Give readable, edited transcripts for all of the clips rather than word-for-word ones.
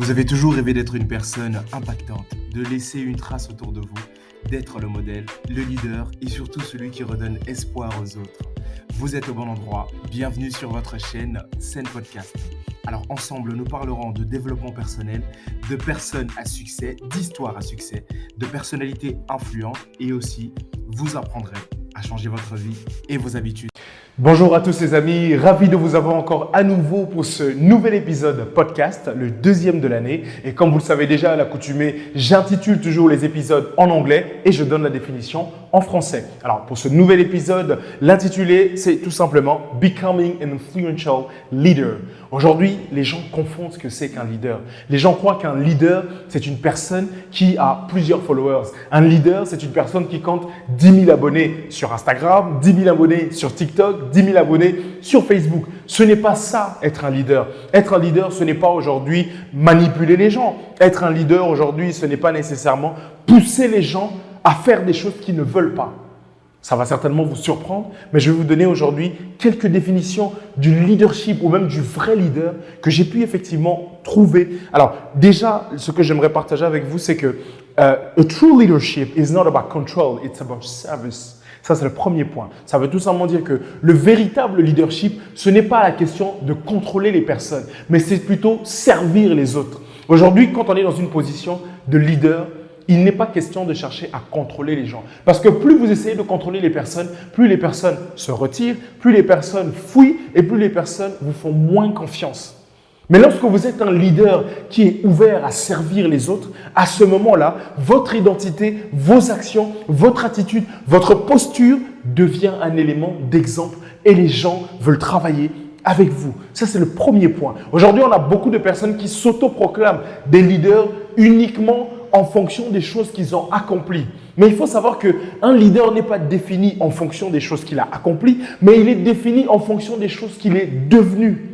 Vous avez toujours rêvé d'être une personne impactante, de laisser une trace autour de vous, d'être le modèle, le leader et surtout celui qui redonne espoir aux autres. Vous êtes au bon endroit, bienvenue sur votre chaîne Sen Podcast. Alors ensemble, nous parlerons de développement personnel, de personnes à succès, d'histoires à succès, de personnalités influentes et aussi vous apprendrez à changer votre vie et vos habitudes. Bonjour à tous les amis, ravi de vous avoir encore à nouveau pour ce nouvel épisode podcast, le deuxième de l'année. Et comme vous le savez déjà à l'accoutumée, j'intitule toujours les épisodes en anglais et je donne la définition en français. Alors pour ce nouvel épisode, l'intitulé c'est tout simplement « Becoming an Influential Leader ». Aujourd'hui, les gens confondent ce que c'est qu'un leader. Les gens croient qu'un leader, c'est une personne qui a plusieurs followers. Un leader, c'est une personne qui compte 10 000 abonnés sur Instagram, 10 000 abonnés sur TikTok, 10 000 abonnés sur Facebook. Ce n'est pas ça, être un leader. Être un leader, ce n'est pas aujourd'hui manipuler les gens. Être un leader aujourd'hui, ce n'est pas nécessairement pousser les gens à faire des choses qu'ils ne veulent pas. Ça va certainement vous surprendre, mais je vais vous donner aujourd'hui quelques définitions du leadership ou même du vrai leader que j'ai pu effectivement trouver. Alors déjà, ce que j'aimerais partager avec vous, c'est que a true leadership is not about control, it's about service. Ça, c'est le premier point. Ça veut tout simplement dire que le véritable leadership, ce n'est pas la question de contrôler les personnes, mais c'est plutôt servir les autres. Aujourd'hui, quand on est dans une position de leader, il n'est pas question de chercher à contrôler les gens. Parce que plus vous essayez de contrôler les personnes, plus les personnes se retirent, plus les personnes fuient et plus les personnes vous font moins confiance. Mais lorsque vous êtes un leader qui est ouvert à servir les autres, à ce moment-là, votre identité, vos actions, votre attitude, votre posture devient un élément d'exemple et les gens veulent travailler avec vous. Ça, c'est le premier point. Aujourd'hui, on a beaucoup de personnes qui s'autoproclament des leaders uniquement en fonction des choses qu'ils ont accomplies. Mais il faut savoir qu'un leader n'est pas défini en fonction des choses qu'il a accomplies, mais il est défini en fonction des choses qu'il est devenu.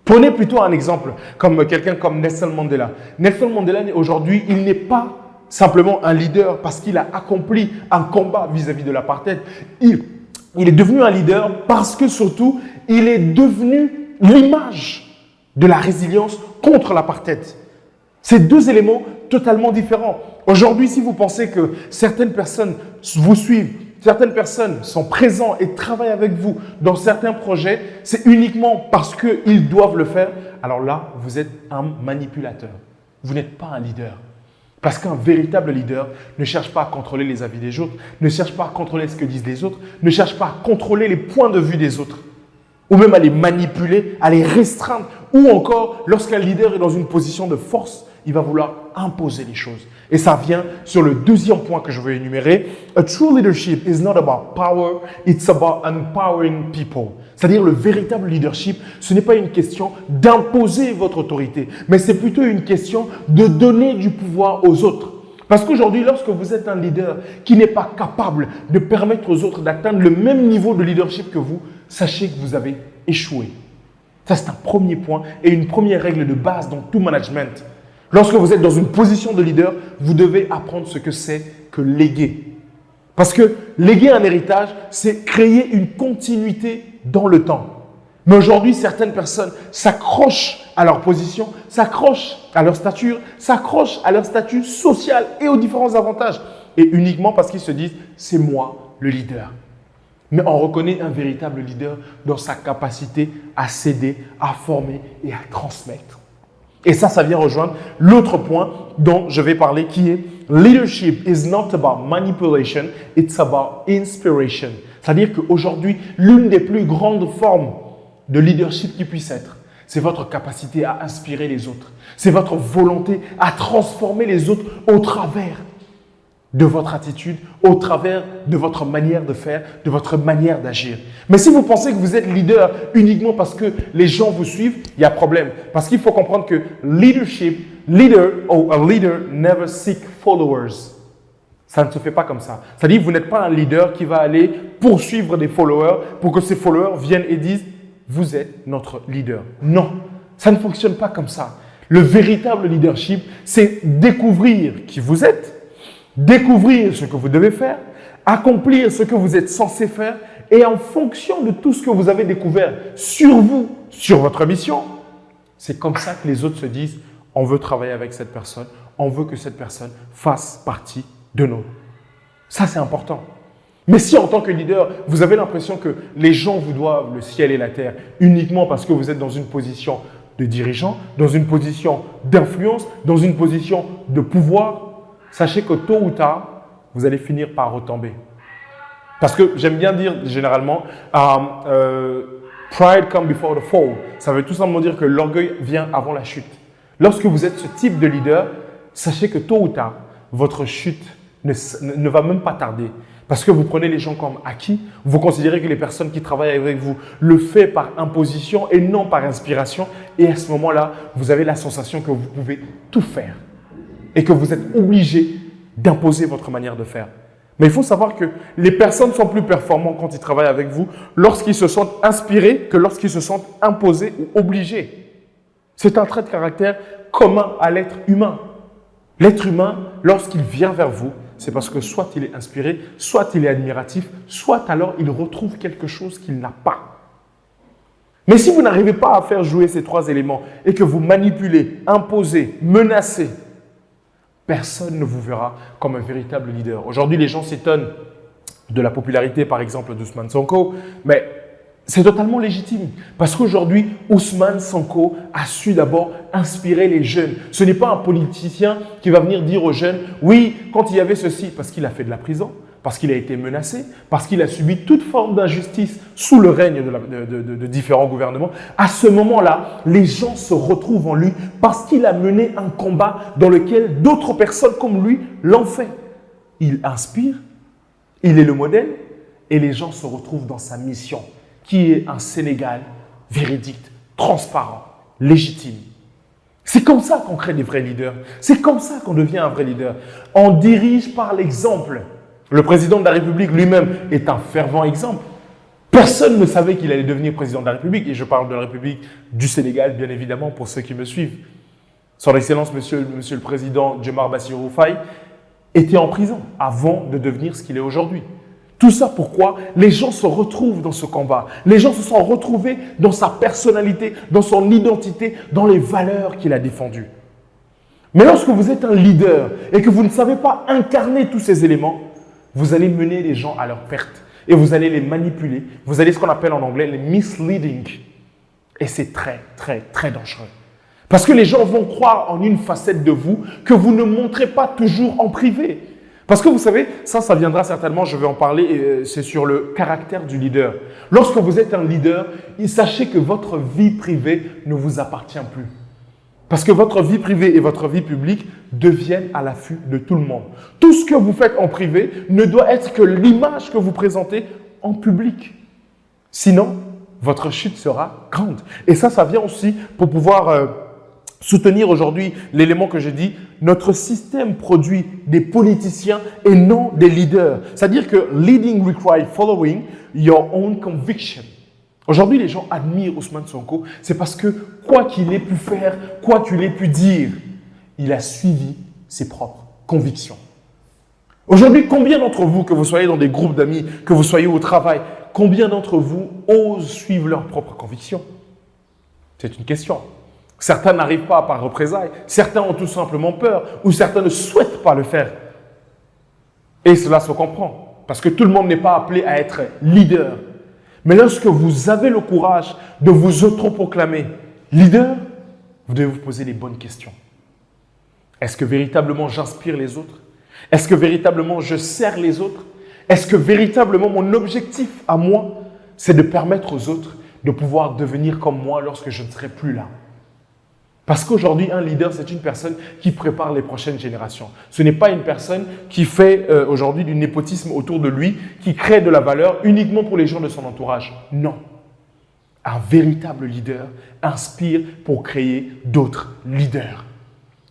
Prenez plutôt un exemple comme quelqu'un comme Nelson Mandela. Nelson Mandela, aujourd'hui, il n'est pas simplement un leader parce qu'il a accompli un combat vis-à-vis de l'apartheid. Il est devenu un leader parce que surtout, il est devenu l'image de la résilience contre l'apartheid. C'est deux éléments totalement différents. Aujourd'hui, si vous pensez que certaines personnes vous suivent, certaines personnes sont présentes et travaillent avec vous dans certains projets, c'est uniquement parce qu'ils doivent le faire, alors là, vous êtes un manipulateur. Vous n'êtes pas un leader. Parce qu'un véritable leader ne cherche pas à contrôler les avis des autres, ne cherche pas à contrôler ce que disent les autres, ne cherche pas à contrôler les points de vue des autres, ou même à les manipuler, à les restreindre, ou encore, lorsqu'un leader est dans une position de force, il va vouloir imposer les choses. Et ça vient sur le deuxième point que je veux énumérer. A true leadership is not about power, it's about empowering people. C'est-à-dire le véritable leadership, ce n'est pas une question d'imposer votre autorité, mais c'est plutôt une question de donner du pouvoir aux autres. Parce qu'aujourd'hui, lorsque vous êtes un leader qui n'est pas capable de permettre aux autres d'atteindre le même niveau de leadership que vous, sachez que vous avez échoué. Ça, c'est un premier point et une première règle de base dans tout management. Lorsque vous êtes dans une position de leader, vous devez apprendre ce que c'est que léguer. Parce que léguer un héritage, c'est créer une continuité dans le temps. Mais aujourd'hui, certaines personnes s'accrochent à leur position, s'accrochent à leur stature, s'accrochent à leur statut social et aux différents avantages. Et uniquement parce qu'ils se disent « c'est moi le leader ». Mais on reconnaît un véritable leader dans sa capacité à s'aider, à former et à transmettre. Et ça vient rejoindre l'autre point dont je vais parler qui est « Leadership is not about manipulation, it's about inspiration ». C'est-à-dire qu'aujourd'hui, l'une des plus grandes formes de leadership qui puisse être, c'est votre capacité à inspirer les autres. C'est votre volonté à transformer les autres au travers de votre attitude, au travers de votre manière de faire, de votre manière d'agir. Mais si vous pensez que vous êtes leader uniquement parce que les gens vous suivent, il y a problème. Parce qu'il faut comprendre que leader or a leader never seek followers. Ça ne se fait pas comme ça. C'est-à-dire que vous n'êtes pas un leader qui va aller poursuivre des followers pour que ces followers viennent et disent « vous êtes notre leader ». Non, ça ne fonctionne pas comme ça. Le véritable leadership, c'est découvrir qui vous êtes, découvrir ce que vous devez faire, accomplir ce que vous êtes censé faire et en fonction de tout ce que vous avez découvert sur vous, sur votre mission, c'est comme ça que les autres se disent on veut travailler avec cette personne, on veut que cette personne fasse partie de nous. Ça, c'est important. Mais si en tant que leader, vous avez l'impression que les gens vous doivent le ciel et la terre uniquement parce que vous êtes dans une position de dirigeant, dans une position d'influence, dans une position de pouvoir, sachez que tôt ou tard, vous allez finir par retomber. Parce que j'aime bien dire généralement, pride comes before the fall. Ça veut tout simplement dire que l'orgueil vient avant la chute. Lorsque vous êtes ce type de leader, sachez que tôt ou tard, votre chute ne va même pas tarder. Parce que vous prenez les gens comme acquis, vous considérez que les personnes qui travaillent avec vous le font par imposition et non par inspiration. Et à ce moment-là, vous avez la sensation que vous pouvez tout faire et que vous êtes obligé d'imposer votre manière de faire. Mais il faut savoir que les personnes sont plus performantes quand ils travaillent avec vous lorsqu'ils se sentent inspirés que lorsqu'ils se sentent imposés ou obligés. C'est un trait de caractère commun à l'être humain. L'être humain, lorsqu'il vient vers vous, c'est parce que soit il est inspiré, soit il est admiratif, soit alors il retrouve quelque chose qu'il n'a pas. Mais si vous n'arrivez pas à faire jouer ces trois éléments et que vous manipulez, imposez, menacez, personne ne vous verra comme un véritable leader. Aujourd'hui, les gens s'étonnent de la popularité, par exemple, d'Ousmane Sonko, mais c'est totalement légitime. Parce qu'aujourd'hui, Ousmane Sonko a su d'abord inspirer les jeunes. Ce n'est pas un politicien qui va venir dire aux jeunes, oui, quand il y avait ceci, parce qu'il a fait de la prison, parce qu'il a été menacé, parce qu'il a subi toute forme d'injustice sous le règne de différents gouvernements. À ce moment-là, les gens se retrouvent en lui parce qu'il a mené un combat dans lequel d'autres personnes comme lui l'ont fait. Il inspire, il est le modèle et les gens se retrouvent dans sa mission, qui est un Sénégal véridique, transparent, légitime. C'est comme ça qu'on crée des vrais leaders. C'est comme ça qu'on devient un vrai leader. On dirige par l'exemple. Le président de la République lui-même est un fervent exemple. Personne ne savait qu'il allait devenir président de la République. Et je parle de la République du Sénégal, bien évidemment, pour ceux qui me suivent. Son Excellence, Monsieur le Président Djemar Bassirou Faye, était en prison avant de devenir ce qu'il est aujourd'hui. Tout ça pourquoi les gens se retrouvent dans ce combat. Les gens se sont retrouvés dans sa personnalité, dans son identité, dans les valeurs qu'il a défendues. Mais lorsque vous êtes un leader et que vous ne savez pas incarner tous ces éléments, vous allez mener les gens à leur perte et vous allez les manipuler. Vous allez ce qu'on appelle en anglais les misleading. Et c'est très, très, très dangereux. Parce que les gens vont croire en une facette de vous que vous ne montrez pas toujours en privé. Parce que vous savez, ça viendra certainement, je vais en parler, c'est sur le caractère du leader. Lorsque vous êtes un leader, sachez que votre vie privée ne vous appartient plus. Parce que votre vie privée et votre vie publique deviennent à l'affût de tout le monde. Tout ce que vous faites en privé ne doit être que l'image que vous présentez en public. Sinon, votre chute sera grande. Et ça vient aussi pour pouvoir soutenir aujourd'hui l'élément que j'ai dit. Notre système produit des politiciens et non des leaders. C'est-à-dire que leading requires following your own conviction. Aujourd'hui, les gens admirent Ousmane Sonko, c'est parce que quoi qu'il ait pu faire, quoi qu'il ait pu dire, il a suivi ses propres convictions. Aujourd'hui, combien d'entre vous, que vous soyez dans des groupes d'amis, que vous soyez au travail, combien d'entre vous osent suivre leurs propres convictions? C'est une question. Certains n'arrivent pas par représailles, certains ont tout simplement peur, ou certains ne souhaitent pas le faire. Et cela se comprend, parce que tout le monde n'est pas appelé à être leader. Mais lorsque vous avez le courage de vous autoproclamer leader, vous devez vous poser les bonnes questions. Est-ce que véritablement j'inspire les autres? Est-ce que véritablement je sers les autres? Est-ce que véritablement mon objectif à moi, c'est de permettre aux autres de pouvoir devenir comme moi lorsque je ne serai plus là? Parce qu'aujourd'hui, un leader, c'est une personne qui prépare les prochaines générations. Ce n'est pas une personne qui fait aujourd'hui du népotisme autour de lui, qui crée de la valeur uniquement pour les gens de son entourage. Non. Un véritable leader inspire pour créer d'autres leaders.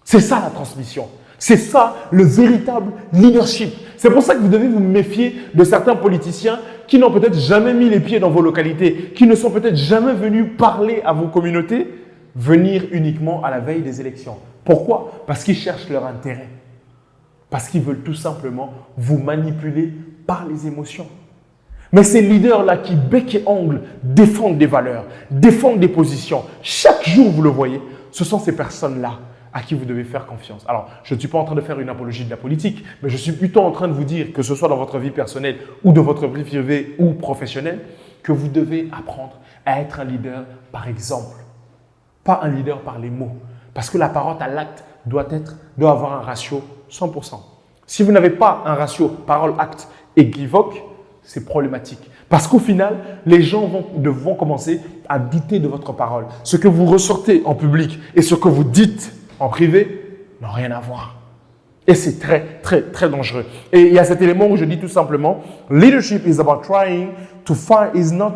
C'est ça la transmission. C'est ça le véritable leadership. C'est pour ça que vous devez vous méfier de certains politiciens qui n'ont peut-être jamais mis les pieds dans vos localités, qui ne sont peut-être jamais venus parler à vos communautés, venir uniquement à la veille des élections. Pourquoi? Parce qu'ils cherchent leur intérêt. Parce qu'ils veulent tout simplement vous manipuler par les émotions. Mais ces leaders-là qui, bec et ongle, défendent des valeurs, défendent des positions, chaque jour, vous le voyez, ce sont ces personnes-là, à qui vous devez faire confiance. Alors, je ne suis pas en train de faire une apologie de la politique, mais je suis plutôt en train de vous dire, que ce soit dans votre vie personnelle ou dans votre vie privée ou professionnelle, que vous devez apprendre à être un leader par exemple, pas un leader par les mots. Parce que la parole à l'acte doit avoir un ratio 100%. Si vous n'avez pas un ratio parole-acte équivoque, c'est problématique. Parce qu'au final, les gens vont commencer à douter de votre parole. Ce que vous ressortez en public et ce que vous dites en privé n'ont rien à voir. Et c'est très, très, très dangereux. Et il y a cet élément où je dis tout simplement, leadership is not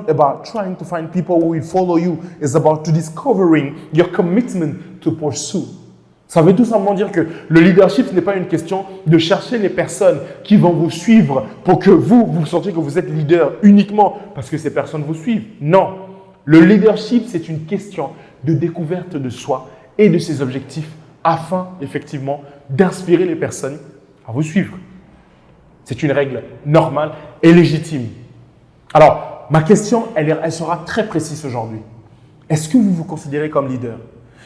about trying to find people who will follow you. It's about discovering your commitment to pursue. Ça veut tout simplement dire que le leadership, ce n'est pas une question de chercher les personnes qui vont vous suivre pour que vous sentiez que vous êtes leader uniquement parce que ces personnes vous suivent. Non. Le leadership, c'est une question de découverte de soi et de ses objectifs afin, effectivement, d'inspirer les personnes à vous suivre. C'est une règle normale et légitime. Alors, ma question, elle sera très précise aujourd'hui. Est-ce que vous vous considérez comme leader ?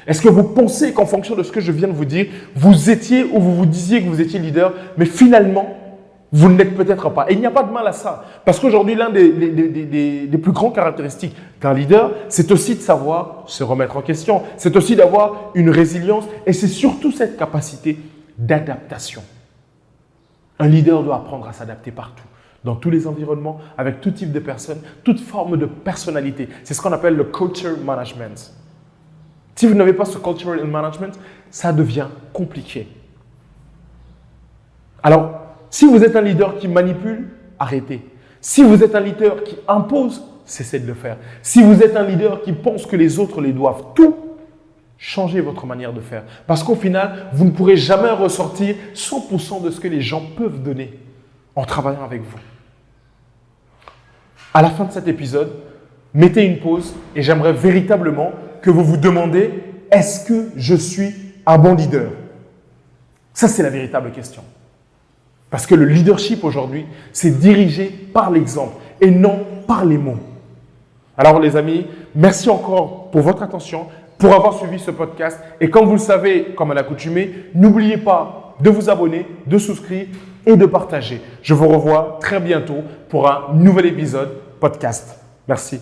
Est-ce que vous pensez qu'en fonction de ce que je viens de vous dire, vous étiez ou vous vous disiez que vous étiez leader, mais finalement, vous ne l'êtes peut-être pas. Et il n'y a pas de mal à ça. Parce qu'aujourd'hui, l'un des plus grandes caractéristiques d'un leader, c'est aussi de savoir se remettre en question. C'est aussi d'avoir une résilience et c'est surtout cette capacité d'adaptation. Un leader doit apprendre à s'adapter partout, dans tous les environnements, avec tout type de personnes, toute forme de personnalité. C'est ce qu'on appelle le culture management. Si vous n'avez pas ce cultural management, ça devient compliqué. Alors, si vous êtes un leader qui manipule, arrêtez. Si vous êtes un leader qui impose, cessez de le faire. Si vous êtes un leader qui pense que les autres les doivent tout, changez votre manière de faire. Parce qu'au final, vous ne pourrez jamais ressortir 100% de ce que les gens peuvent donner en travaillant avec vous. À la fin de cet épisode, mettez une pause et j'aimerais véritablement que vous vous demandez, est-ce que je suis un bon leader ? Ça, c'est la véritable question. Parce que le leadership aujourd'hui, c'est dirigé par l'exemple et non par les mots. Alors les amis, merci encore pour votre attention, pour avoir suivi ce podcast. Et comme vous le savez, comme à l'accoutumée, n'oubliez pas de vous abonner, de souscrire et de partager. Je vous revois très bientôt pour un nouvel épisode podcast. Merci.